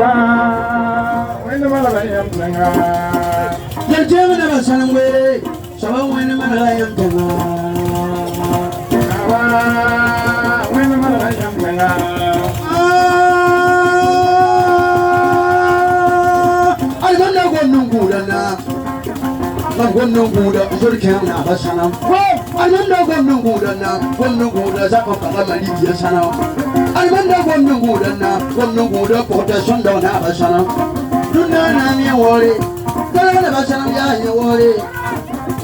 When the Malayan Tanga, The German of a son way, so when the Malayan Tanga. when the Malayan Tanga, I don't know what no good enough. But one no good, so can have a son. I don't know what no good enough. One no good as a couple of Libya son. I don't know what no good enough. One no good, put a son down have a son. Do not have me worry. Don't have a son, you worry.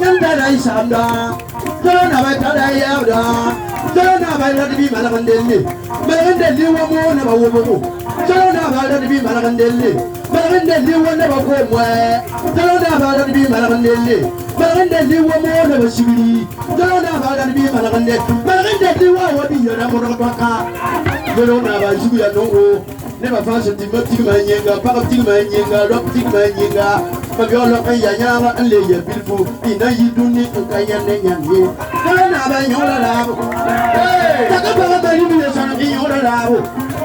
Young that I sound down. Don't have a cut I have done. Don't have I let be Malagandeli. Malagandeli, one more never will. Don't have I let be Malagandeli. Malagandeli will never go where. Don't have I let be Malagandeli. Malagandeli one more never see. Don't have I let be Malagandeli. Malagandeli, what is your number of Baka? Don't have I see a no. Never pass a Timothy Manyanga, Papa Manyanga, Rock Manyanga. Magala Yayama and Leia Bilfo, in a you do need to Kayan and you. Don't have a yola lavo. Takapa, you son of yola lavo.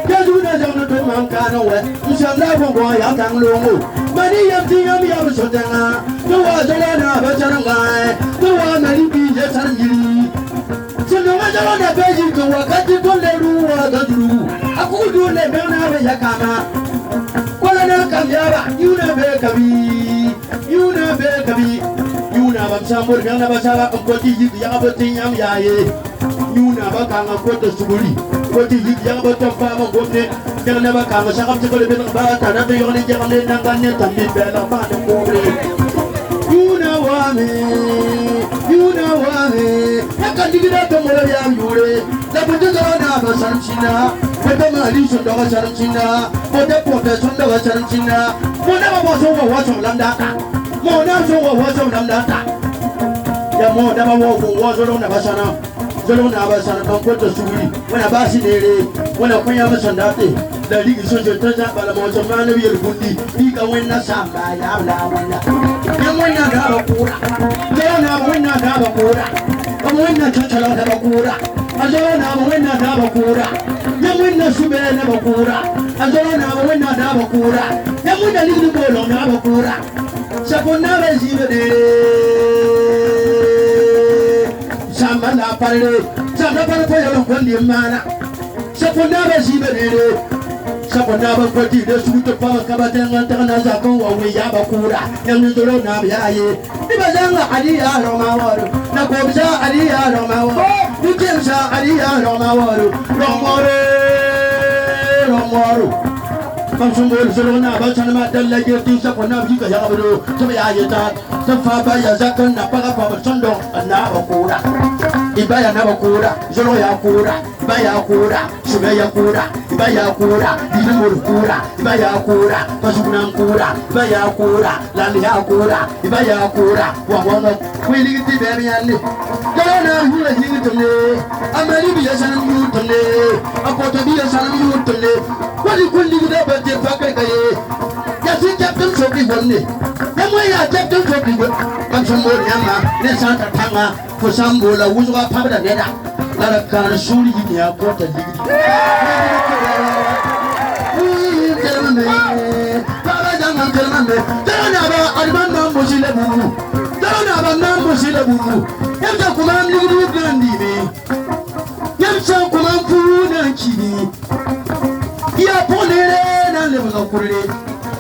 Kazuna Jana to Mancano, you shall never go out and low. Many of the yummy of Sotana, the Wazalana, Bajangai, the one that he be just and you. So no matter what I beg you to work at the Tolu or the Drew, I could do the Bernard Yakama. You never can you never can you never somebody never saw a body the other thing I'm yaye. You never come and put the Suburi. What is the other farm of Goodney? They'll never come a second to the bit about another only general and be better than you know me. You know me. I can't dig it up to Moria Yure. The Buddha of Sanchina. For the Malaysian dog Sanchina. For the Protestant dog Sanchina. Whatever was over what's on Landata. More now so what's on Landata. The more never was on Abasana. Zolona Abasana don't put the Suri. When a Basinere, when a Payama Sandate, the League is social treasure, but the most of Manavi Bundi, he can win the Samba. And when I have a Pura, then I win another Pura. And when I touch a lot of a Pura, I don't win another Pura. Then when the Sube never Pura, I don't win another Pura. Then when the little boy on another Pura. Sapona is even Samana Pare, Samana Pare, Mana. Sapona is even Saponaba Pati, the suit of Power Kabatan, Tanazako, we Yabakura, and the Nabiaye. Ibazanga Adia Romawaru, Nakosa Adia Romawaru, Ukemsa Adia Romawaru, Romaru. Consumable Zona, Basanama, the legacy Sapona Vika Yabu, Toyayata, the Faba Yazakan, Napaka Sondo, and Nabakura. Ibaya Nabakura, Zoroya Kura, Ibaya Kura, Subaya Kura, Ibaya Kura, Dimur Kura, Ibaya Kura, Pasunan Kura, Ibaya Kura, Landia Kura, Ibaya Kura, Wawano, Willie Tiberiani. Gana, who are here to me? I'm a Libya son of you to me. I'm going to be a son of you to me. What you could leave there, but the Fakaka, yes, Captain Sophie one day. Then we are Captain Sophie, and some more Yama, Nesanta Tanga. For some bola who's a papa neda, not a kind of shooting in the airport.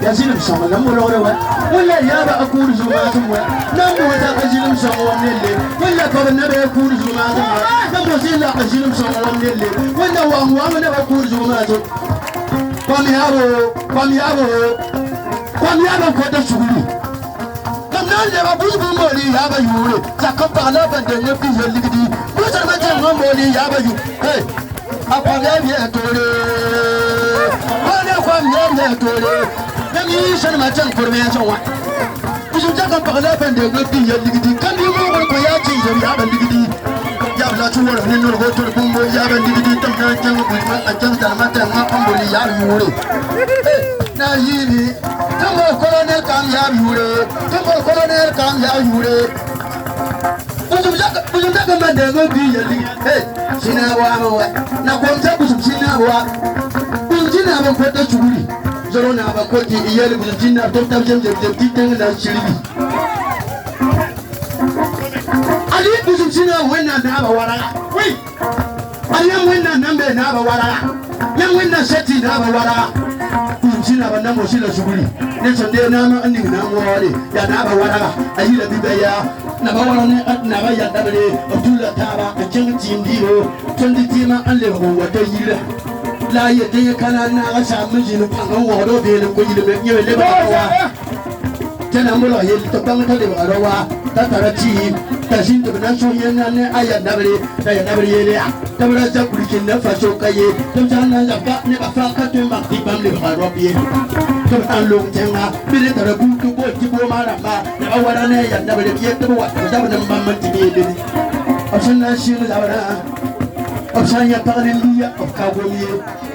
Yazilum sama namu lora wa wala yaba akuru zuma zuma namu wata azilum sama wa nelle wala ko nabe akuru zuma zuma namu zila azilum sama wa nelle wala wa nabe akuru zuma zuma kwami yabo ko da shuguri kamna le ba buzu moli yaba yure zakapa la ba de ne fiye ligidi buzu ma je moli yaba yu hey akwami ya tore wala kwami ya tore Yami shan macam kurmian semua. Isu jangan pakai pendek nanti ya digidi. Kan dia mau berkoya cincin ya digidi. Ya belah cuma ni nur hotel bumbu ya digidi. Tengah jangan berkoya jangan dalam macam apa boleh ya yure. Nah ini tembok kolonel kami ya yure. Tembok kolonel kami ya yure. Usum jangan pendek nanti ya digidi. Hey, sini awak mau. Nak konsep usum sini awak. Sini awak kota curi. zoro na ba koti iyali buzinna to tabjem titan na shiribi ali buzinna wenna na ba waraga wai ali wenna nambe na ba waraga yan wenna seti na ba waraga buzinna ba namo shila shuguri ne sonde na ma anni na mo wale ya na ba waraga ayi la bibaya na ba warane na ba ya dabale abdullah taba ka jin tindiro tondi tima an le ho wata yira la yete kana na ga samu jinu pangan wodo be le ko yile me le ba wa tana mulo ye to bang ta de ba wa ta tarati ta shin to na so yen na ne aya dabale ta ya dabale ye ya ta bra ja kuri kin na fa so kaye to jana ja ba ne ba fa ka to ma ti bam le ba ro bi to an long tenga bi le ta bu tu bo ti bo ma ra ba na ba wa ne ya dabale ye to wa ta ba na ba man ti be le option na shi na ba option ya parle liya of kagomi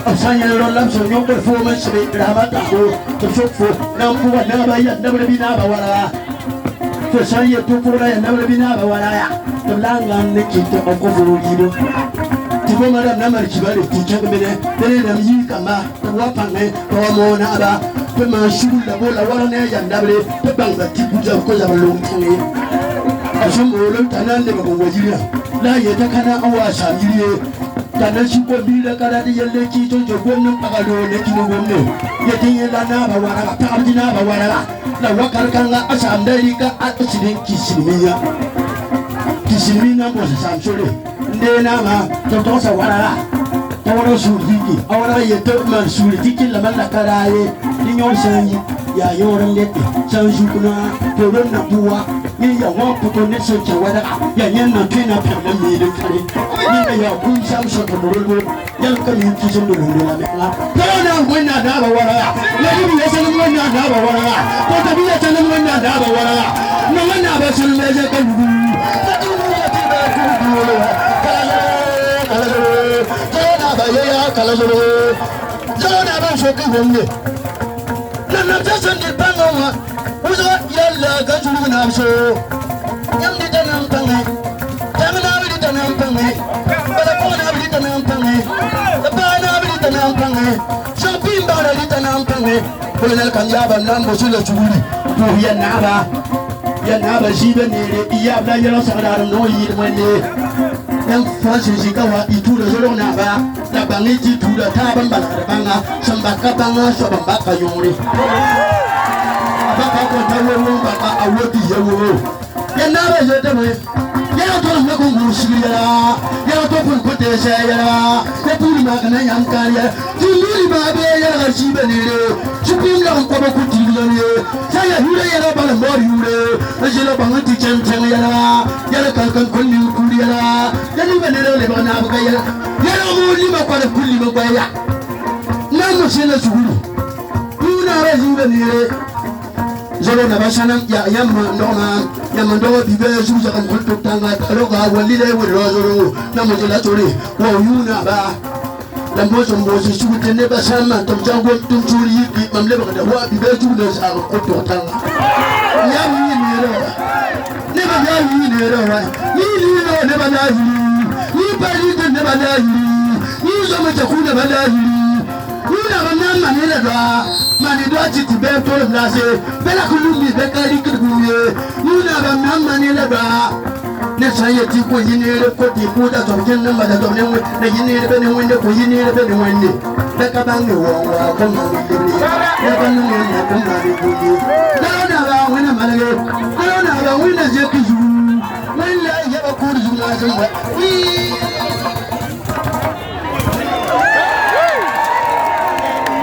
option ya ro lam so yo performance be ramata ko to so fo na pu wa na ba ya na ba bi na ba wala to san ya to ko ya na ba bi na ba wala ya to langa ne ki to ko fo yido ti ko mara na mar ki ba le ti ke be ne na yi kama to wa pa ne to mo na ba to ma shuru la bo la wala ne ya na ba le to bang ba ti ku ja ko ja ba lo ti option mo lo tanan le ba ko wajira la ye ta kana awa shamiriye kana shi ko bi da kana da yalle ki to je gwamnan agalo ne kino gwamne ya tin la na ba wara ta abdina ba wara la wakar kan ga asam dai ka a cikin kisimiya mo sa samsore nde na ma to sa wara ta wara su diki awara ye to man su diki la man la karaye ni nyon sanyi ya yoran lete san su kuna to ron na buwa ni ya wa puto ne so che wada ya nyen na tuna pa na mi de kare ni na ya ku sam so to ro ya ka mi ki so ro la me la to na wenna da ba wara ya ni ya san wenna da ba wara to ta bi ya san wenna da ba wara no wenna ba san me je ka du ta tu ya ti ba ku du lo kala ba ya kala zo na ba so ki wonne na ta san di bangawa uzo yalla ga juru na so yam di tanam pangai tamana bi tanam pangai bala ko na bi tanam pangai ba na bi tanam pangai so pimba na di tanam pangai ko na kan ya ban nan bosu la juri to ya na ba shi da ne iya da ya rasa da no yi da ne yan fashi shi kawa itu da zoro na ba da bangi ji tu da ta ban bala da banga samba ka banga so ban ba ka yore baka ko ta wo baka awodi ye wo ya na ba ye de me ya to na ko mu shi ya to kun ko te se ya ko puri ma kana yam ka ya ti muri ba be ya ga shi be ne re shi pim la ko ba ku ti le ne sa ya hure ya ba la mo hure a je la ba ngi chen chen ya la kan kan kun ni ku ya ni be ne le ba na ba ya mo ni ma ko le ku li ba ya na mo se la su hu na ra ji be ne re zoro na basana ya yamma ndoma bibe zuza kan kultu tanga roga walile wiro zoro na mojela tori wa yuna ba la mbozo su tene basama tom jango tum turi yi mamle ba da wa bibe zuza sa kultu tanga ya mi ni ro ne ba ya mi ni ro wa ni ro ne ba na ni ba ne ba na ni zo ma ta ku ne ba na kuna wannan manila da manido ci tibe to na se bela kulumi be kari kuduye kuna wannan manila da ne sai ti ko yinere ko ti ko da to ken nan ba da to ne ne yinere be ne wende ko yinere be ne wende da ka ban ne wo wa ko ma ni libre da ban ne ne ko ma ni ko da na ba wena malage da na ba wena je ki zu wala ya ba ko zu na san ba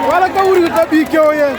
Wala ka uri ka bikyo ye.